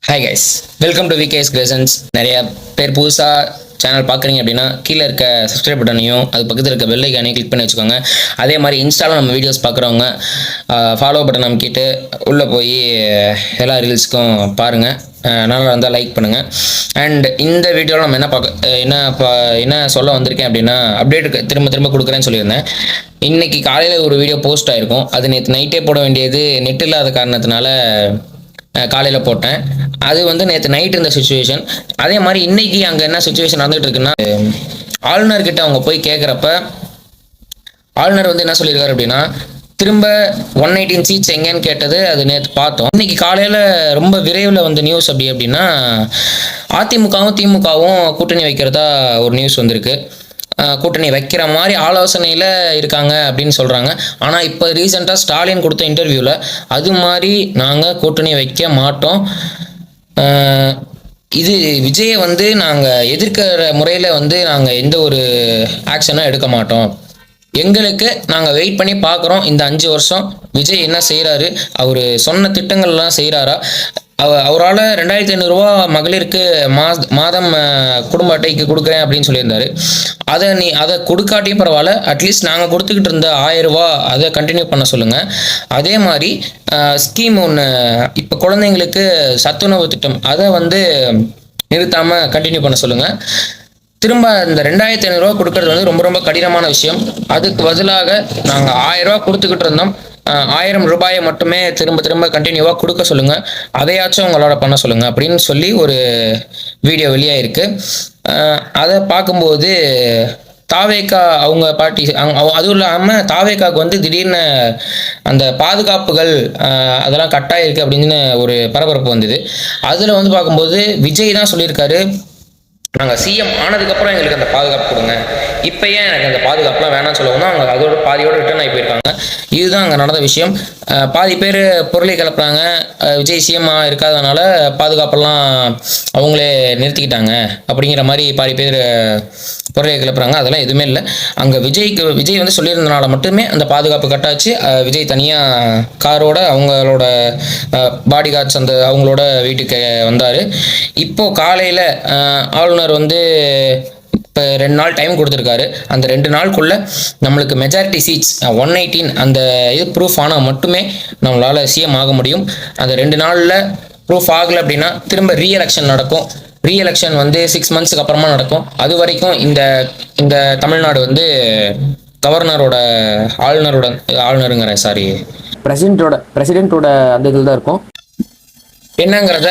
Hi guys, welcome to VKS Creations. நிறைய பேர் புதுசாக சேனல் பார்க்குறீங்க அப்படின்னா கீழே இருக்க சப்ஸ்கிரைப் பட்டனையும் அது பக்கத்தில் இருக்க பெல் ஐக்கானையும் கிளிக் பண்ணி வச்சுக்கோங்க. அதே மாதிரி இன்ஸ்டாவில் நம்ம வீடியோஸ் பார்க்குறவங்க ஃபாலோ பட்டன் அமைக்கிட்டு உள்ளே போய் எல்லா ரீல்ஸுக்கும் பாருங்கள். நல்லா இருந்தால் லைக் பண்ணுங்கள். அண்ட் இந்த வீடியோவில் நம்ம என்ன சொல்ல வந்திருக்கேன் அப்படின்னா, அப்டேட் திரும்ப கொடுக்குறேன்னு சொல்லியிருந்தேன். இன்றைக்கி காலையில் ஒரு வீடியோ போஸ்ட் ஆகிருக்கும். அது நேற்று நைட்டே போட வேண்டியது நெட் இல்லாத காரணத்தினால காலையில் போட்டேன். அது வந்து நேற்று நைட் இருந்த சுச்சுவேஷன். அதே மாதிரி இன்றைக்கி அங்கே என்ன சுச்சுவேஷன் நடந்துகிட்டு இருக்குன்னா, ஆளுநர்கிட்ட அவங்க போய் கேட்குறப்ப ஆளுநர் வந்து என்ன சொல்லியிருக்காரு அப்படின்னா, திரும்ப 118 சீட்ஸ் எங்கேன்னு கேட்டது அது நேற்று பார்த்தோம். இன்றைக்கி காலையில் ரொம்ப விரைவில் வந்த நியூஸ் அப்படின்னா, அதிமுகவும் திமுகவும் கூட்டணி வைக்கிறதா ஒரு நியூஸ் வந்திருக்கு. கூட்டணி வைக்கிற மாதிரி ஆலோசனையில் இருக்காங்க அப்படின்னு சொல்கிறாங்க. ஆனால் இப்போ ரீசெண்டாக ஸ்டாலின் கொடுத்த இன்டர்வியூவில் அது மாதிரி நாங்கள் கூட்டணி வைக்க மாட்டோம், இது விஜயை வந்து நாங்கள் எதிர்க்கிற முறையில் வந்து நாங்கள் எந்த ஒரு ஆக்ஷனும் எடுக்க மாட்டோம், எங்களுக்கு நாங்கள் வெயிட் பண்ணி பார்க்குறோம் இந்த 5 வருஷம் விஜய் என்ன செய்கிறாரு, அவர் சொன்ன திட்டங்கள்லாம் செய்கிறாரா, அவரால் 2500 ரூபா மகளிருக்கு மாதம் குடும்ப அட்டைக்கு கொடுக்குறேன் அப்படின்னு சொல்லியிருந்தாரு. அதை கொடுக்காட்டியும் பரவாயில்ல, அட்லீஸ்ட் நாங்கள் கொடுத்துக்கிட்டு இருந்த 1000 ரூபா அதை கண்டினியூ பண்ண சொல்லுங்கள். அதே மாதிரி ஸ்கீம் ஒன்று இப்போ குழந்தைங்களுக்கு சத்துணவு திட்டம் அதை வந்து நிறுத்தாமல் கண்டினியூ பண்ண சொல்லுங்கள். திரும்ப இந்த 2500 ரூபா கொடுக்கறது வந்து ரொம்ப கடினமான விஷயம். அதுக்கு பதிலாக நாங்கள் 1000 ரூபா கொடுத்துக்கிட்டு இருந்தோம், 1000 ரூபாயை மட்டுமே திரும்ப கண்டினியூவாக கொடுக்க சொல்லுங்கள், அதையாச்சும் உங்களோட பண்ண சொல்லுங்கள் அப்படின்னு சொல்லி ஒரு வீடியோ வெளியாயிருக்கு. அதை பார்க்கும்போது தாவேக்கா அவங்க பார்ட்டி அதுவும் இல்லாமல் தாவேக்காவுக்கு வந்து திடீர்னு அந்த பாதுகாப்புகள் அதெல்லாம் கட்டாயிருக்கு அப்படின்னு ஒரு பரபரப்பு வந்தது. அதில் வந்து பார்க்கும்போது விஜய் தான் சொல்லியிருக்காரு, நாங்கள் சிஎம் ஆனதுக்கப்புறம் எங்களுக்கு அந்த பாதுகாப்பு கொடுங்க, இப்போ ஏன் எனக்கு அந்த பாதுகாப்புலாம் வேணாம்னு சொல்லவும் அவங்க அதோட பாதியோடு ரிட்டர்ன் ஆகி போயிருக்காங்க. இதுதான் அங்கே நடந்த விஷயம். பாதி பேர் பொருளை கிளப்புறாங்க, விஜய் சிஎம்மாக இருக்காதனால பாதுகாப்பெல்லாம் அவங்களே நிறுத்திக்கிட்டாங்க அப்படிங்கிற மாதிரி பாதி பேர் பொருளை கிளப்புறாங்க. அதெல்லாம் எதுவுமே இல்லை. அங்கே விஜய் வந்து சொல்லியிருந்தனால மட்டுமே அந்த பாதுகாப்பு கட்டாச்சு. விஜய் தனியாக காரோட அவங்களோட பாடி கார்ட்ஸ் அந்த அவங்களோட வீட்டுக்கு வந்தார். இப்போது காலையில் ஆளுநர் வந்து இப்போ 2 நாள் டைம் கொடுத்துருக்காரு. அந்த 2 நாளுக்குள்ளே நம்மளுக்கு மெஜாரிட்டி சீட்ஸ் 118 அந்த இது ப்ரூஃப் ஆனால் மட்டுமே நம்மளால் சிஎம் ஆக முடியும். அந்த 2 நாளில் ப்ரூஃப் ஆகலை அப்படின்னா திரும்ப ரீஎலெக்ஷன் நடக்கும். ரீஎலெக்ஷன் வந்து 6 மந்த்ஸுக்கு அப்புறமா நடக்கும். அது வரைக்கும் இந்த தமிழ்நாடு வந்து பிரசிடென்ட்டோட அந்த இதில் தான் இருக்கும். என்னங்கிறத